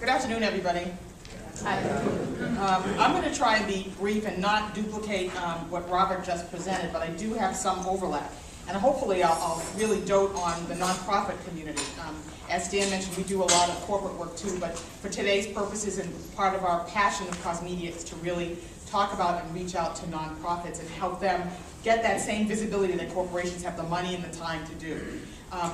Good afternoon, everybody. Hi. I'm going to try and be brief and not duplicate what Robert just presented, but I do have some overlap. And hopefully I'll really dote on the nonprofit community. As Dan mentioned, we do a lot of corporate work too, but for today's purposes and part of our passion of Cause Media is to really talk about and reach out to nonprofits and help them get that same visibility that corporations have the money and the time to do.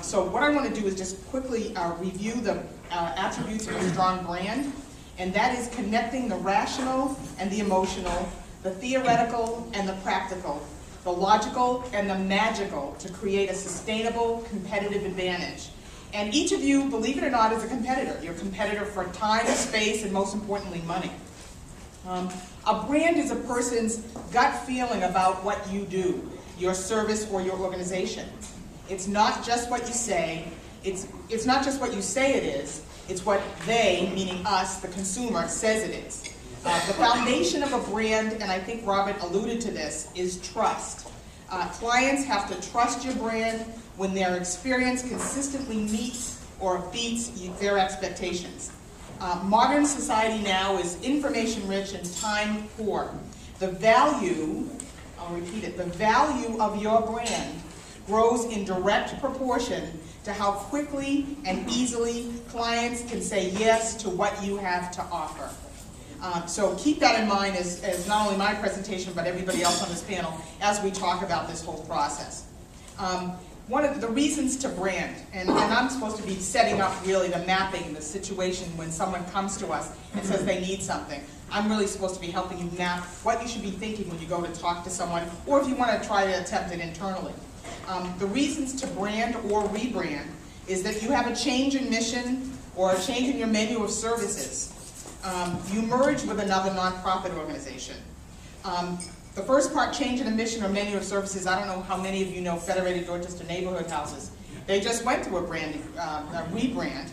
So what I want to do is just quickly review the attributes of a strong brand, and that is connecting the rational and the emotional, the theoretical and the practical, the logical and the magical to create a sustainable competitive advantage. And each of you, believe it or not, is a competitor. You're a competitor for time, space, and most importantly, money. A brand is a person's gut feeling about what you do, your service or your organization. It's not just what you say. It's not just what you say it is. It's what they, meaning us, the consumer, says it is. The foundation of a brand, and I think Robert alluded to this, is trust. Clients have to trust your brand when their experience consistently meets or beats their expectations. Modern society now is information rich and time poor. The value, I'll repeat it, the value of your brand grows in direct proportion to how quickly and easily clients can say yes to what you have to offer. So keep that in mind as not only my presentation, but everybody else on this panel as we talk about this whole process. One of the reasons to brand, and I'm supposed to be setting up really the mapping, the situation when someone comes to us and says they need something. I'm really supposed to be helping you map what you should be thinking when you go to talk to someone, or if you want to try to attempt it internally. The reasons to brand or rebrand is that you have a change in mission or a change in your menu of services. You merge with another nonprofit organization. The first part, change in a mission or menu of services, I don't know how many of you know Federated Dorchester Neighborhood Houses. They just went through a rebrand.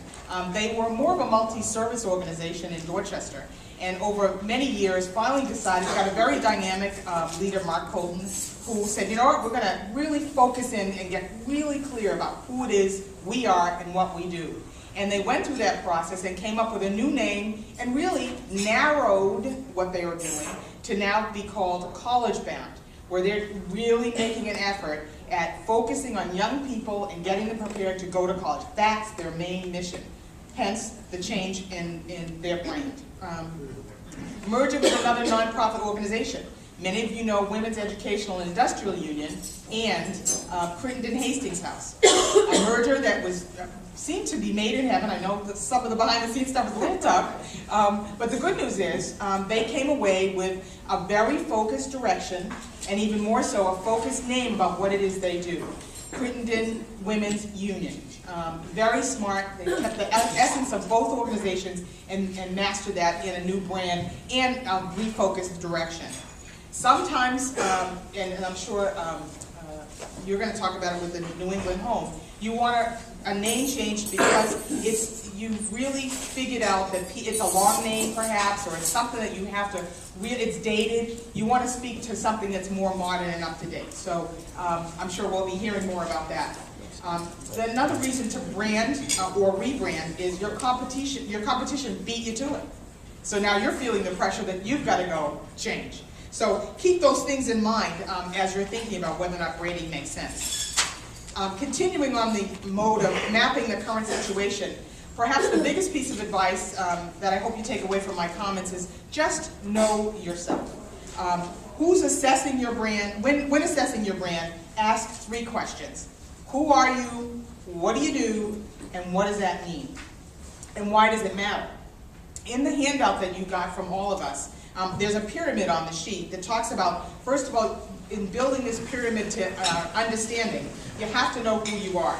They were more of a multi-service organization in Dorchester, and over many years finally decided, got a very dynamic leader, Mark Colton, who said, you know what, we're going to really focus in and get really clear about who it is we are and what we do. And they went through that process and came up with a new name and really narrowed what they were doing to now be called College Bound, where they're really making an effort at focusing on young people and getting them prepared to go to college. That's their main mission, hence the change in their brand. Merger with another nonprofit organization. Many of you know Women's Educational and Industrial Union and Crittenden Hastings House. A merger that was seemed to be made in heaven. I know that some of the behind-the-scenes stuff is a little tough, but the good news is they came away with a very focused direction, and even more so, a focused name about what it is they do. Crittenden Women's Union. Very smart. They kept the essence of both organizations and mastered that in a new brand and a refocused direction. Sometimes, and I'm sure you're going to talk about it with the New England Home, you want a name change because you've really figured out that it's a long name perhaps, or it's something that you have to, it's dated. You want to speak to something that's more modern and up to date. So I'm sure we'll be hearing more about that. Another reason to brand or rebrand is your competition beat you to it. So now you're feeling the pressure that you've got to go change. So keep those things in mind as you're thinking about whether or not branding makes sense. Continuing on the mode of mapping the current situation, perhaps the biggest piece of advice that I hope you take away from my comments is just know yourself. Who's assessing your brand? When assessing your brand, ask 3 questions. Who are you? What do you do? And what does that mean? And why does it matter? In the handout that you got from all of us, there's a pyramid on the sheet that talks about, first of all, in building this pyramid to understanding, you have to know who you are.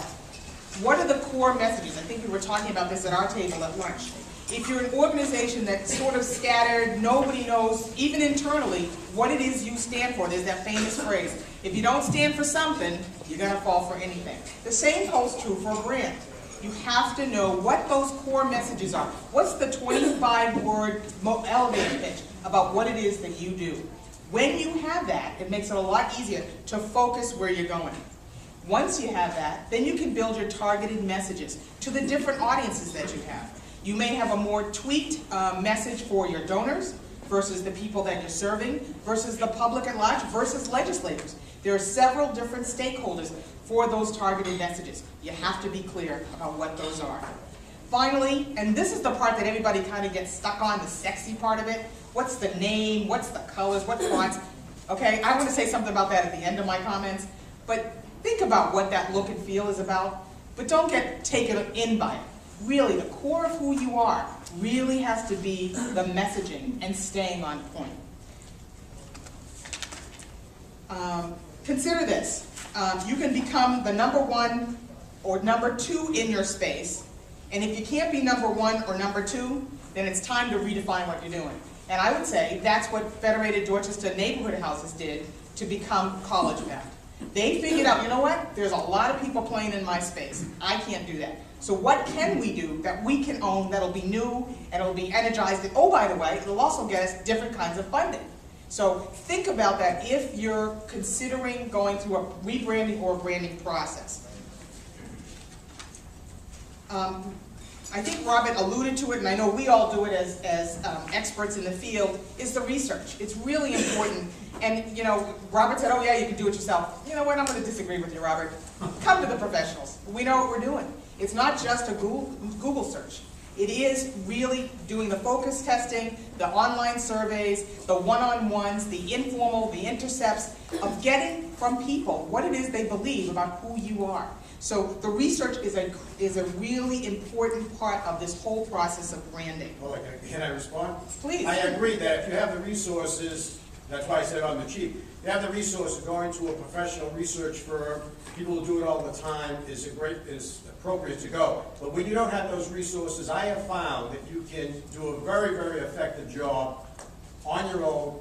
What are the core messages? I think we were talking about this at our table at lunch. If you're an organization that's sort of scattered, nobody knows, even internally, what it is you stand for. There's that famous phrase, if you don't stand for something, you're going to fall for anything. The same holds true for a brand. You have to know what those core messages are. What's the 25-word elevator pitch about what it is that you do? When you have that, it makes it a lot easier to focus where you're going. Once you have that, then you can build your targeted messages to the different audiences that you have. You may have a more tweaked message for your donors versus the people that you're serving, versus the public at large, versus legislators. There are several different stakeholders for those targeted messages. You have to be clear about what those are. Finally, and this is the part that everybody kind of gets stuck on, the sexy part of it, what's the name, what's the colors, what fonts? Okay, I want to say something about that at the end of my comments, but think about what that look and feel is about, but don't get taken in by it. Really, the core of who you are really has to be the messaging and staying on point. Consider this. You can become the #1 or #2 in your space, and if you can't be #1 or #2, then it's time to redefine what you're doing. And I would say that's what Federated Dorchester Neighborhood Houses did to become college-bound. They figured out, you know what, there's a lot of people playing in my space. I can't do that. So what can we do that we can own that'll be new and it'll be energized? And oh, by the way, it'll also get us different kinds of funding. So think about that if you're considering going through a rebranding or branding process. I think Robert alluded to it, and I know we all do it as experts in the field, is the research. It's really important. And, you know, Robert said, oh yeah, you can do it yourself. You know what, I'm going to disagree with you, Robert. Come to the professionals. We know what we're doing. It's not just a Google search. It is really doing the focus testing, the online surveys, the one-on-ones, the informal, the intercepts, of getting from people what it is they believe about who you are. So the research is a really important part of this whole process of branding. Well, can I respond? Please. I agree that if you have the resources, that's why I said on the cheap, you have the resources going to a professional research firm, people who do it all the time, is appropriate to go. But when you don't have those resources, I have found that you can do a very, very effective job on your own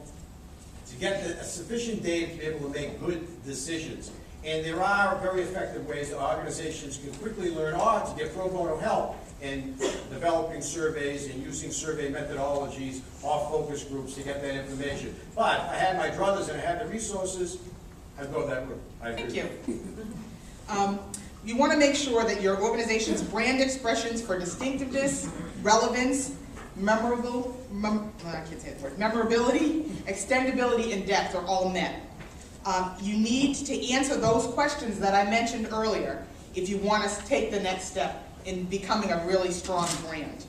to get a sufficient data to be able to make good decisions. And there are very effective ways that organizations can quickly learn or to get pro bono help in developing surveys and using survey methodologies or focus groups to get that information. But if I had my druthers and I had the resources, I'd go that route. Thank you. You want to make sure that your organization's brand expressions for distinctiveness, relevance, memorability, extendability, and depth are all met. You need to answer those questions that I mentioned earlier if you want to take the next step in becoming a really strong brand.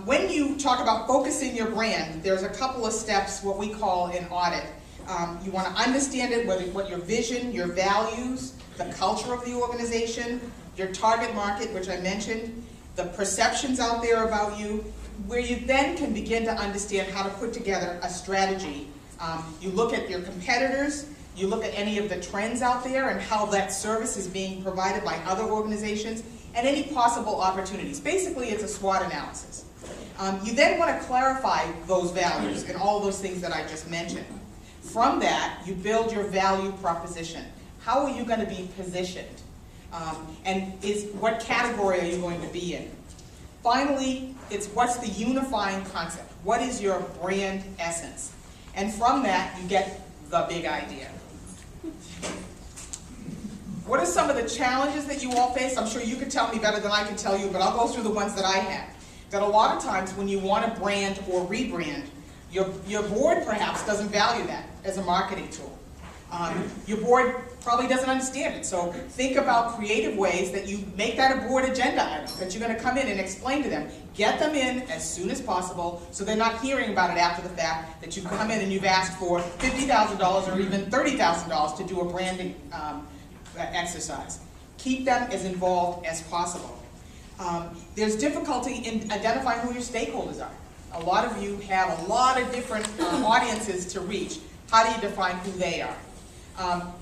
When you talk about focusing your brand, there's a couple of steps, what we call an audit. You want to understand it, what your vision, your values, the culture of the organization, your target market, which I mentioned, the perceptions out there about you, where you then can begin to understand how to put together a strategy. You look at your competitors, you look at any of the trends out there and how that service is being provided by other organizations, and any possible opportunities. Basically, it's a SWOT analysis. You then want to clarify those values and all those things that I just mentioned. From that, you build your value proposition. How are you going to be positioned? And what category are you going to be in? Finally, it's what's the unifying concept? What is your brand essence? And from that, you get the big idea. What are some of the challenges that you all face? I'm sure you could tell me better than I can tell you, but I'll go through the ones that I have. That a lot of times when you want to brand or rebrand, your board perhaps doesn't value that as a marketing tool. Your board probably doesn't understand it. So think about creative ways that you make that a board agenda item that you're going to come in and explain to them. Get them in as soon as possible so they're not hearing about it after the fact, that you come in and you've asked for $50,000 or even $30,000 to do a branding exercise. Keep them as involved as possible. There's difficulty in identifying who your stakeholders are. A lot of you have a lot of different audiences to reach. How do you define who they are?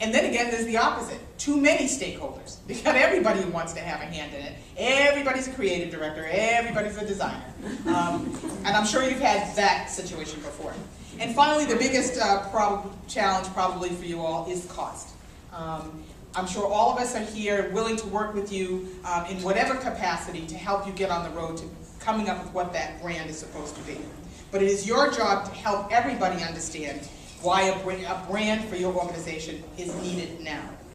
And then again, there's the opposite. Too many stakeholders. You've got everybody who wants to have a hand in it. Everybody's a creative director. Everybody's a designer. And I'm sure you've had that situation before. And finally, the biggest challenge probably for you all is cost. I'm sure all of us are here willing to work with you in whatever capacity to help you get on the road to coming up with what that brand is supposed to be. But it is your job to help everybody understand why a brand for your organization is needed now.